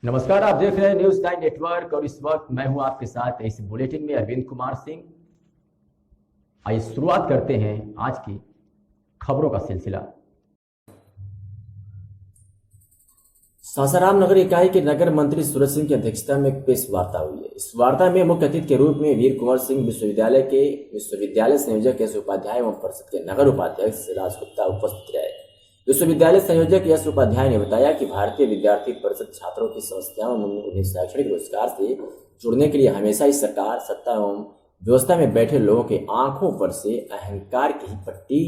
नमस्कार, आप देख रहे हैं न्यूज 9 नेटवर्क और इस वक्त मैं हूं आपके साथ इस बुलेटिन में अरविंद कुमार सिंह। आइए शुरुआत करते हैं आज की खबरों का सिलसिला। सासाराम नगर इकाई के नगर मंत्री सूरज सिंह की अध्यक्षता में एक प्रेस वार्ता हुई है। इस वार्ता में मुख्य अतिथि के रूप में वीर कुंवर सिंह विश्वविद्यालय संयोजक यश उपाध्याय एवं परिषद के नगर उपाध्यक्ष राज गुप्ता उपस्थित रहे। विश्वविद्यालय संयोजक यश उपाध्याय ने बताया कि भारतीय विद्यार्थी परिषद छात्रों की समस्याओं में उन्हें शैक्षणिक रोजगार से जुड़ने के लिए हमेशा ही सरकार, सत्ता एवं व्यवस्था में बैठे लोगों के आंखों पर से अहंकार की पट्टी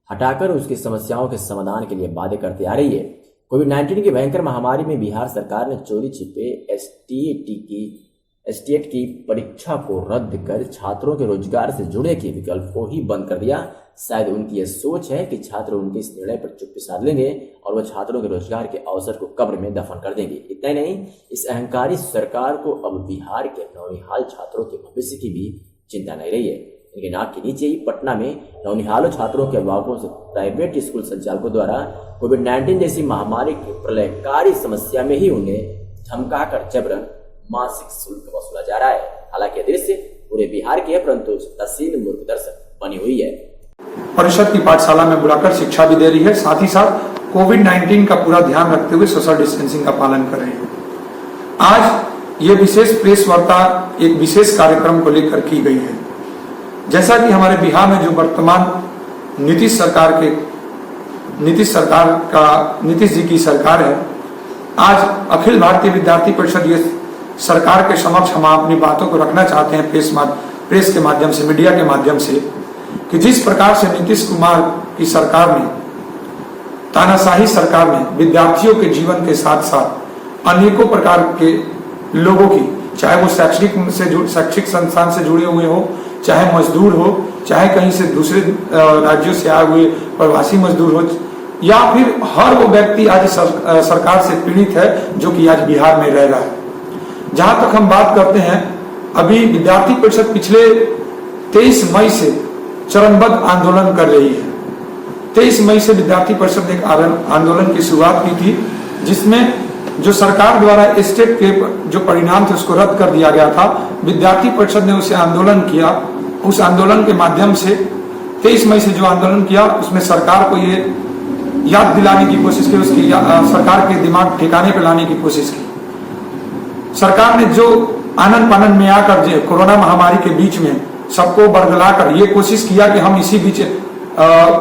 हटाकर उसकी समस्याओं के समाधान के लिए वादे करते आ रही है। कोविड-19 की भयंकर महामारी में बिहार सरकार ने चोरी छिपे एसटीएट की परीक्षा को रद्द कर छात्रों के रोजगार से जुड़े के विकल्प को ही बंद कर दिया। शायद उनकी यह सोच है कि छात्र उनके इस निर्णय पर चुप्पी साध लेंगे और वह छात्रों के रोजगार के अवसर को कब्र में दफन कर देंगे। इतना ही नहीं, इस अहंकारी सरकार को अब बिहार के नौनिहाल छात्रों के भविष्य की भी चिंता नहीं रही है। इनके नाक के नीचे ही पटना में नौनिहाल छात्रों के अभिभावकों से प्राइवेट स्कूल संचालकों द्वारा कोविड-19 जैसी महामारी की प्रलयकारी समस्या में ही उन्हें धमकाकर जबरन मासिक शुल्क वसूला जा रहा है। हालांकि दृश्य पूरे बिहार के है, परंतु तस्वीर मूर्खदर्शक बनी हुई है। परिषद की पाठशाला में बुलाकर शिक्षा भी दे रही है, साथ ही साथ कोविड-19 का पूरा ध्यान रखते हुए सोशल डिस्टेंसिंग का पालन कर रही है। आज ये विशेष प्रेस वार्ता एक विशेष कार्यक्रम को लेकर की गई है। जैसा कि हमारे बिहार में जो वर्तमान नीतीश जी की सरकार है, आज अखिल भारतीय विद्यार्थी परिषद ये सरकार के समक्ष हम अपनी बातों को रखना चाहते हैं प्रेस के माध्यम से, मीडिया के माध्यम से, कि जिस प्रकार से नीतीश कुमार की सरकार में, तानाशाही सरकार में विद्यार्थियों के जीवन के साथ साथ अनेकों प्रकार के लोगों की, चाहे वो शैक्षिक संस्थान से जुड़े हुए हो, चाहे मजदूर हो, चाहे कहीं से दूसरे राज्यों से आए हुए प्रवासी मजदूर हो, या फिर हर वो व्यक्ति आज सरकार से पीड़ित है जो कि आज बिहार में रह रहा है। जहां तक हम बात करते हैं, अभी विद्यार्थी परिषद पिछले 23 मई से चरणबद्ध आंदोलन कर रही है। 23 मई से विद्यार्थी परिषद ने एक आंदोलन की शुरुआत की थी, जिसमें जो सरकार द्वारा स्टेट के जो परिणाम थे उसको रद्द कर दिया गया था। विद्यार्थी परिषद ने उसे आंदोलन किया। उस आंदोलन के माध्यम से 23 मई से जो आंदोलन किया, उसमें सरकार को ये याद दिलाने की कोशिश की, उसकी सरकार के दिमाग ठिकाने पर लाने की कोशिश की। सरकार ने जो आनंद पानंद में आकर जो कोरोना महामारी के बीच में सबको बरगलाकर ये कोशिश किया कि हम इसी बीच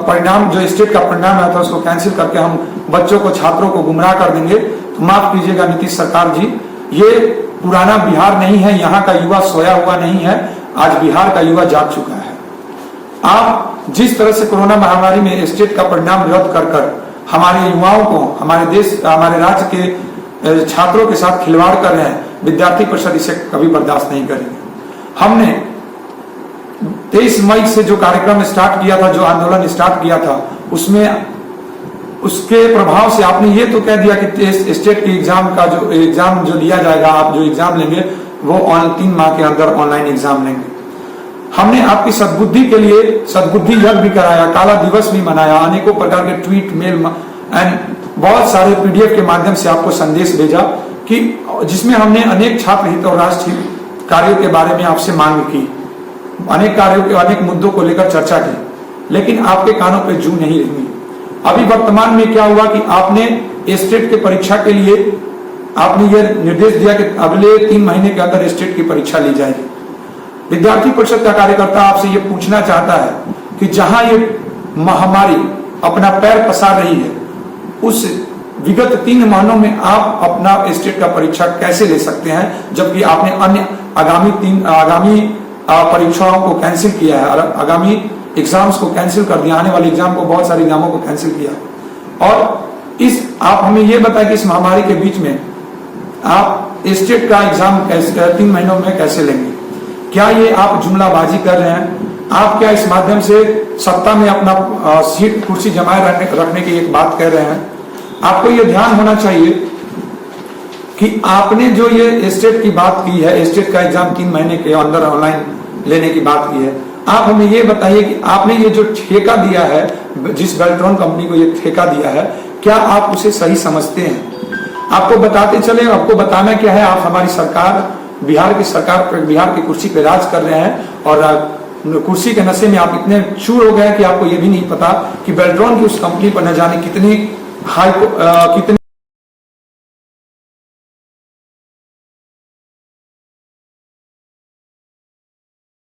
परिणाम जो स्टेट का परिणाम आया था उसको कैंसिल करके हम बच्चों को, छात्रों को गुमराह कर देंगे। तो माफ कीजिएगा नीतीश सरकार जी, ये पुराना बिहार नहीं है, यहाँ का युवा सोया हुआ नहीं है, आज बिहार का युवा जाग चुका है। आप जिस तरह से कोरोना महामारी में स्टेट का परिणाम रद्द कर हमारे युवाओं को, हमारे देश, हमारे राज्य के छात्रों के साथ खिलवाड़ कर रहे हैं, विद्यार्थी परिषद इसे कभी बर्दाश्त नहीं करेंगे। हमने 23 मई से जो कार्यक्रम स्टार्ट किया था, जो आंदोलन स्टार्ट किया था, उसमें उसके प्रभाव से आपने ये तो कह दिया कि स्टेट के एग्जाम जो लिया जाएगा, आप जो एग्जाम लेंगे वो 3 माह के अंदर ऑनलाइन एग्जाम लेंगे। हमने आपकी सद्बुद्धि के लिए सद्बुद्धि यज्ञ भी कराया, काला दिवस भी मनाया, अनेकों प्रकार के ट्वीट, मेल एंड बहुत सारे पीडीएफ के माध्यम से आपको संदेश भेजा कि जिसमें हमने अनेक छात्र हित और राष्ट्र हित कार्यों के बारे में आपसे मांग की, अनेक कार्यों के, अनेक मुद्दों को लेकर चर्चा की, लेकिन आपके कानों पे जू नहीं रही। अभी वर्तमान में क्या हुआ कि आपने स्टेट के परीक्षा के लिए आपने ये निर्देश दिया कि अगले 3 महीने के अंदर स्टेट की परीक्षा ली जाएगी। विद्यार्थी परिषद का कार्यकर्ता आपसे ये पूछना चाहता है कि जहां ये महामारी अपना पैर पसार रही है, उस विगत 3 महीनों में आप अपना स्टेट का परीक्षा कैसे ले सकते हैं, जबकि आपने अन्य आगामी परीक्षाओं को कैंसिल किया है, आगामी एग्जाम्स को कैंसिल कर दिया, आने वाले एग्जाम को, बहुत सारे एग्जामों को कैंसिल किया। और आप हमें ये बताएं कि इस महामारी के बीच में आप स्टेट का एग्जाम 3 महीनों में कैसे लेंगे? क्या ये आप जुमलाबाजी कर रहे हैं? आप क्या इस माध्यम से सत्ता में अपना सीट कुर्सी जमाए रखने की एक बात कह रहे हैं? आपको ये ध्यान होना चाहिए कि आपने जो ये स्टेट की बात की है, स्टेट का एग्जाम 3 महीने के अंदर ऑनलाइन लेने की बात की है, आप हमें ये बताइए कि आपने ये जो ठेका दिया है, जिस बेल्ट्रॉन कंपनी को ये ठेका दिया है, क्या आप उसे सही समझते हैं? आपको बताते चले, आपको बताना क्या है, आप हमारी सरकार, बिहार की सरकार, बिहार की कुर्सी पे राज कर रहे हैं और कुर्सी के नशे में आप इतने चूर हो गए कि आपको ये भी नहीं पता कि बेल्ट्रॉन की उस कंपनी पर न जाने कितनी